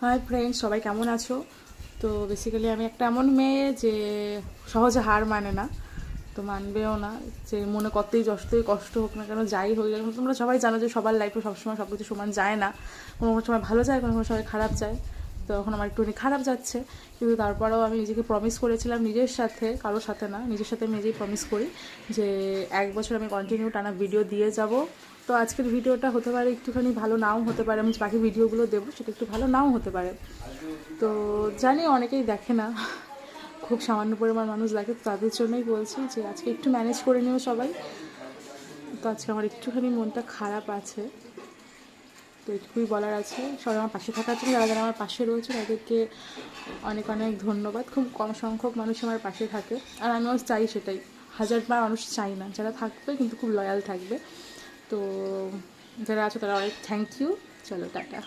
Hi friends, সবাই কেমন আছো? তো বেসিক্যালি আমি একটা এমন মেয়ে যে সহজে হার মানে না, তো মানবেও না। যে মনে যতই কষ্ট হোক না কেন, যাই হয়ে যায়, তোমরা সবাই জানো যে সবার লাইফে সবসময় সব কিছু সমান যায় না। কোনো কোনো সময় ভালো যায়, কোনো কোনো সময় খারাপ যায়। তো এখন আমার একটুখানি খারাপ যাচ্ছে, কিন্তু তারপরেও আমি নিজেকে প্রমিস করেছিলাম, নিজের সাথে, কারোর সাথে না, নিজের সাথে আমি নিজেই প্রমিস করি যে 1 বছর আমি কন্টিনিউ টানা ভিডিও দিয়ে যাব। তো আজকের ভিডিওটা হতে পারে একটুখানি ভালো নাও হতে পারে, আমি বাকি ভিডিওগুলো দেবো সেটা একটু ভালো নাও হতে পারে। তো জানি অনেকেই দেখে না, খুব সামান্য পরিমাণ মানুষ দেখে, তো তাদের জন্যই বলছি যে আজকে একটু ম্যানেজ করে নিও সবাই। তো আজকে আমার একটুখানি মনটা খারাপ আছে, তো এটুকুই বলার আছে। সবাই আমার পাশে থাকার জন্য, যারা যারা আমার পাশে রয়েছে তাদেরকে অনেক অনেক ধন্যবাদ। খুব কম সংখ্যক মানুষ আমার পাশে থাকে, আর আমিও চাই সেটাই। হাজারবার মানুষ চাই না, যারা থাকবে কিন্তু খুব লয়াল থাকবে। তো যারা আছো তারা অনেক থ্যাংক ইউ। চলো টাটা।